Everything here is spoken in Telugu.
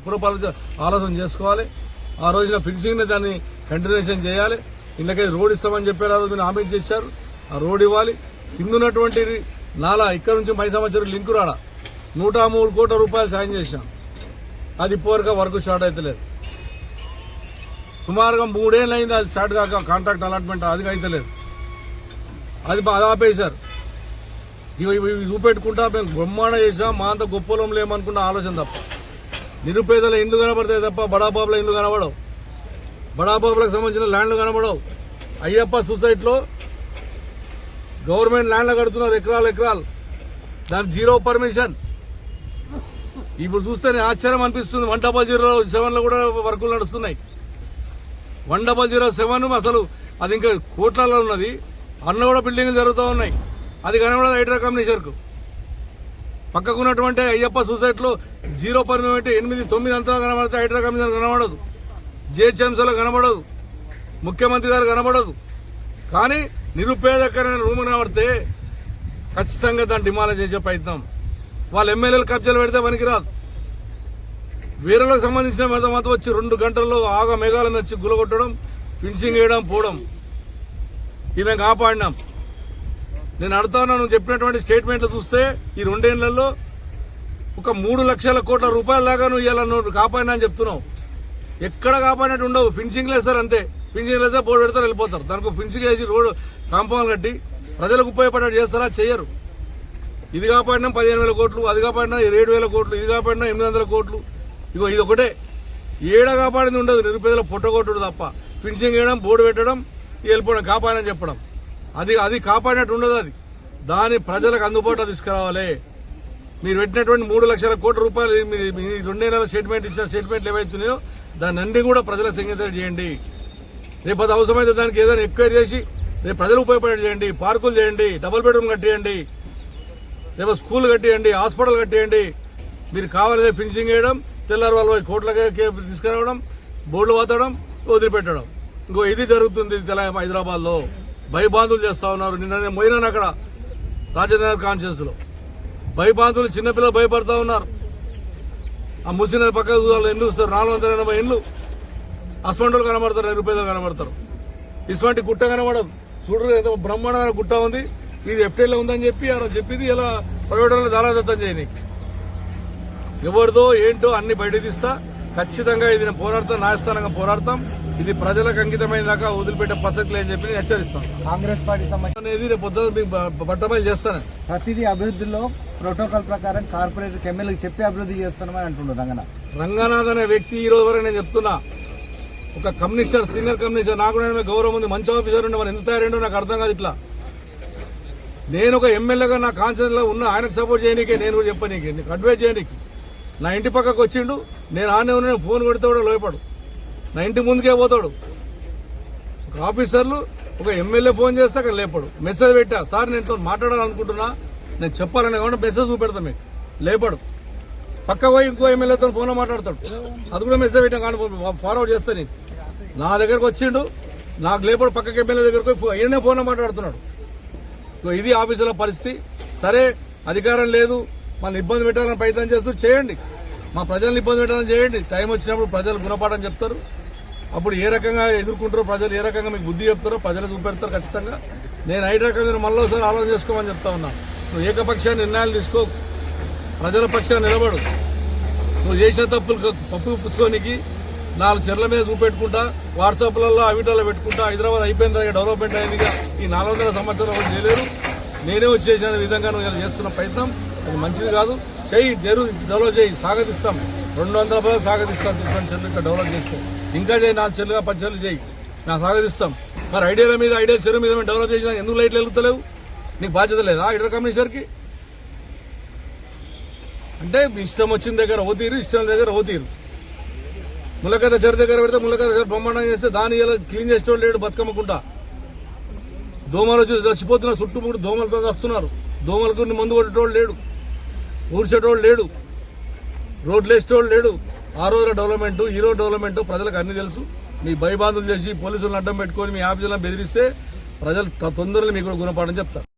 పురపాలన ఆలోచన చేసుకోవాలి. ఆ రోజున ఫినిషింగ్ దాన్ని కంటిన్యూషన్ చేయాలి. ఇళ్ళకైతే రోడ్ ఇస్తామని చెప్పారు, ఆ రోజు మీరు హామీ చేశారు. ఆ రోడ్ ఇవ్వాలి. కింద ఉన్నటువంటి నాలా ఇక్కడ నుంచి మైసమ్మ లింకు రాడ 103 కోట్ల రూపాయలు సాయం చేశాం. అది ఇప్పటివరకు వర్క్ స్టార్ట్ అవుతలేదు. సుమారుగా 3 ఏళ్ళు అయింది అది స్టార్ట్ కాక, కాంట్రాక్ట్ అలాట్మెంట్ అది అవుతలేదు. అది ఆపేశారు. ఇవి చూపెట్టుకుంటా మేము బ్రహ్మాండ చేసాం, మా అంత గొప్పలం లేమనుకున్న ఆలోచన తప్ప. నిరుపేదల ఇండ్లు కనబడతాయి తప్ప బడాబాబుల ఇండ్లు కనబడవు. బడాబాబులకు సంబంధించిన ల్యాండ్లు కనబడవు. అయ్యప్ప సొసైటీలో గవర్నమెంట్ ల్యాండ్లు కడుతున్నారు ఎకరాలు. దానికి 0 పర్మిషన్. ఇప్పుడు చూస్తేనే ఆశ్చర్యం అనిపిస్తుంది. 1007లో కూడా వర్కులు నడుస్తున్నాయి. 1007 అసలు అది ఇంకా కోట్లలో ఉన్నది. అన్న కూడా బిల్డింగ్లు జరుగుతూ ఉన్నాయి. అది కనబడదు హైడ్రా కమిషనర్కు. పక్కకున్నటువంటి అయ్యప్ప సొసైటీలో 0 పర్మిట్ 8-9 అంతరాలు కనబడితే హైడ్రా కమిషనర్ కనబడదు, జిహెచ్ఎంసీలో కనబడదు, ముఖ్యమంత్రి గారు కనబడదు. కానీ నిరుపేదకరమైన రూమ్ కనబడితే ఖచ్చితంగా దాన్ని డిమాండ్ చేసే ప్రయత్నం. వాళ్ళ ఎమ్మెల్యేలు కబ్జాలు పెడితే పనికిరాదు. వీరులకు సంబంధించిన మాత్రం వచ్చి 2 గంటల్లో ఆగా మేఘాలను వచ్చి గులగొట్టడం, ఫినిషింగ్ వేయడం, పోవడం. ఈమె కాపాడినాం. నేను అడుగుతాను, నువ్వు చెప్పినటువంటి స్టేట్మెంట్లు చూస్తే ఈ 2 ఏళ్లలో ఒక 3 లక్షల కోట్ల రూపాయల దాకా నువ్వు ఇలా నువ్వు కాపాడినా అని చెప్తున్నావు. ఎక్కడ కాపాడినట్టు ఉండవు. ఫినిషింగ్ వేస్తారు అంతే. ఫినిషింగ్ వేస్తే బోర్డు పెడతారు, వెళ్ళిపోతారు. దానికి ఫినిషింగ్ వేసి రోడ్డు కాంపౌండ్ కట్టి ప్రజలకు ఉపయోగపడేట్టు చేస్తారా? చెయ్యరు. ఇది కాపాడినా 15,000 కోట్లు, అది కాపాడినా 7,000 కోట్లు, ఇది కాపాడినా 800 కోట్లు. ఇగో ఇది ఒకటే. ఏడ కాపాడింది ఉండదు. నిరుపేదల పొట్టగొట్టుడు తప్ప. ఫినిషింగ్ వేయడం, బోర్డు పెట్టడం, వెళ్ళిపోవడం, కాపాడని చెప్పడం. అది కాపాడినట్టు ఉండదు. అది దాని ప్రజలకు అందుబాటులో తీసుకురావాలి. మీరు పెట్టినటువంటి 3 లక్షల కోట్ల రూపాయలు మీ 2 ఏళ్ల స్టేట్మెంట్ ఇచ్చిన స్టేట్మెంట్లు ఏవైతున్నాయో దాన్ని అన్ని కూడా ప్రజల సంగీతం చేయండి. రేపు అది అవసరమైతే దానికి ఏదైనా ఎంక్వైరీ చేసి రేపు ప్రజలు ఉపయోగపడేది చేయండి. పార్కులు చేయండి, డబుల్ బెడ్రూమ్ కట్టేయండి, రేపు స్కూల్ కట్టేయండి, హాస్పిటల్ కట్టేయండి. మీరు కావాలంటే ఫినిషింగ్ వేయడం, తెల్లారి వాళ్ళు కోట్లకే తీసుకురావడం, బోర్డులు వాతడం, వదిలిపెట్టడం. ఇంకో ఇది జరుగుతుంది హైదరాబాద్లో. భయబాంధులు చేస్తా ఉన్నారు. నిన్న నేను పోయినాను అక్కడ రాజేంద్ర కాన్షియస్ లో. భయబాంధులు చిన్నపిల్లలు భయపడతా ఉన్నారు. ఆ ముసిన పక్క ఎండ్లు వస్తారు, 480 ఎండ్లు అస్మంటోలు కనబడతారు, నిరుపేదలు కనబడతారు. ఇటువంటి గుట్ట కనబడదు. చూడరు ఎంత బ్రహ్మాండమైన గుట్ట ఉంది. ఇది ఎఫ్టీలో ఉందని చెప్పి అలా చెప్పింది ఇలా ప్రైవేట్ దారాదత్తం చేయనీకి. ఎవరిదో ఏంటో అన్ని బయట తీస్తా. ఖచ్చితంగా ఇది నేను పోరాడతాం, న్యాయస్థానంగా పోరాడతాం. ఇది ప్రజలకు అంకితమైన దాకా వదిలిపెట్టే ప్రసక్తి లేని చెప్పి నేను హెచ్చరిస్తాను. కాంగ్రెస్ పార్టీ అనేది రేపు పొద్దున మీకు బట్టబయలు చేస్తాను. ప్రతిదీ అభివృద్ధిలో ప్రోటోకాల్ ప్రకారం కార్పొరేటర్ ఎమ్మెల్యేకి చెప్పి అభివృద్ధి చేస్తున్నామని అంటున్నారు రంగనాథ్ అనే వ్యక్తి ఈ రోజు వరకు నేను చెప్తున్నా. ఒక కమిషనర్, సీనియర్ కమిషనర్, నాకు గౌరవం ఉంది, మంచి ఆఫీసర్ ఉండే, మరి ఎంత తయారైండో నాకు అర్థం కాదు. ఇట్లా నేను ఒక ఎమ్మెల్యేగా నా కాన్షియస్ లో ఉన్న ఆయనకు సపోర్ట్ చేయనీకే, నేను కూడా చెప్పనీకి, నీకు అడ్వైజ్ చేయనీకి. నా ఇంటి పక్కకు వచ్చిండు, నేను ఆనే ఉన్న ఫోన్ కొడితే కూడా లోపడు, నా ఇంటి ముందుకే పోతాడు. ఒక ఆఫీసర్లు ఒక ఎమ్మెల్యే ఫోన్ చేస్తే అక్కడ లేపడు. మెసేజ్ పెట్టా, సార్ నేను మాట్లాడాలనుకుంటున్నా, నేను చెప్పాలని కాకుండా మెసేజ్ చూపెడతా మీకు, లేపడు. పక్క పోయి ఇంకో ఎమ్మెల్యేతో ఫోన్లో మాట్లాడతాడు, అది కూడా మెసేజ్ పెట్టా కానీ ఫార్వర్డ్ చేస్తా. నేను నా దగ్గరకు వచ్చిండు, నాకు లేపడు, పక్కకి ఎమ్మెల్యే దగ్గరకు పోయి ఈయనే ఫోన్లో మాట్లాడుతున్నాడు. ఇది ఆఫీసులో పరిస్థితి. సరే అధికారం లేదు, మన ఇబ్బంది పెట్టాలని ప్రయత్నం చేస్తూ చేయండి, మా ప్రజల్ని ఇబ్బంది పెట్టాలని చేయండి. టైం వచ్చినప్పుడు ప్రజలు గుణపాఠం చెప్తారు. అప్పుడు ఏ రకంగా ఎదుర్కొంటారో ప్రజలు, ఏ రకంగా మీకు బుద్ధి చెప్తారో ప్రజలు చూపెడతారు ఖచ్చితంగా. నేను ఐదు రకంగా మళ్ళీసారి ఆలోచన చేసుకోమని చెప్తా ఉన్నాను. నువ్వు ఏకపక్ష నిర్ణయాలు తీసుకో, ప్రజల పక్షాన్ని నిలబడు. నువ్వు చేసిన తప్పులు పప్పు పుచ్చుకోనికి 4 చెర్ల మీద చూపెట్టుకుంటా, వాట్సాప్లలో అవిటాలో పెట్టుకుంటా, హైదరాబాద్ అయిపోయిన తర్వాత డెవలప్మెంట్ అయిందిగా, ఈ 400 సంవత్సరాలు చేయలేరు. నేనే వచ్చి చేసిన విధంగా నువ్వు చేస్తున్న ప్రయత్నం అది మంచిది కాదు. చెయ్యి, డెవలప్ చేయి, సాగతిస్తాం. 200 సాగతిస్తాం. చూసాను చెల్లు ఇక్కడ డెవలప్ చేస్తే ఇంకా చేయి, 4 చెల్లుగా 10 చెల్లు చేయి, నా సాగతిస్తాం. మరి ఐడియాల మీద, ఐడియా చెరువు మీద డెవలప్ చేసినా ఎందుకు లైట్లు వెళ్తలేవు? నీకు బాధ్యత లేదా హైడ్రా కమిషనర్కి? అంటే ఇష్టం వచ్చిన దగ్గర ఓ తీరు, ఇష్టం దగ్గర ఓ తీరు. ములకథ చెరు దగ్గర పెడితే ములకథ చెరు బ్రహ్మాండంగా చేస్తే దాన్ని ఇలా క్లీన్ చేసేటోళ్ళు లేడు. బతుకమ్మకుంటా దోమలు వచ్చి చచ్చిపోతున్నారు, చుట్టుముట్టు దోమలతో వస్తున్నారు. దోమలకు మందు కొట్టేటోళ్ళు లేడు, ఊడ్చేటోళ్ళు లేడు, రోడ్లు వేసేటోళ్ళు లేడు. ఆ రోజుల డెవలప్మెంట్, ఈ రోజు డెవలప్మెంట్ ప్రజలకు అన్ని తెలుసు. మీ భయబాంధులు చేసి పోలీసులను అడ్డం పెట్టుకొని మీ ఆఫీసులను బెదిరిస్తే ప్రజలు తొందరలో మీకు గుణపాఠం చెప్తారు.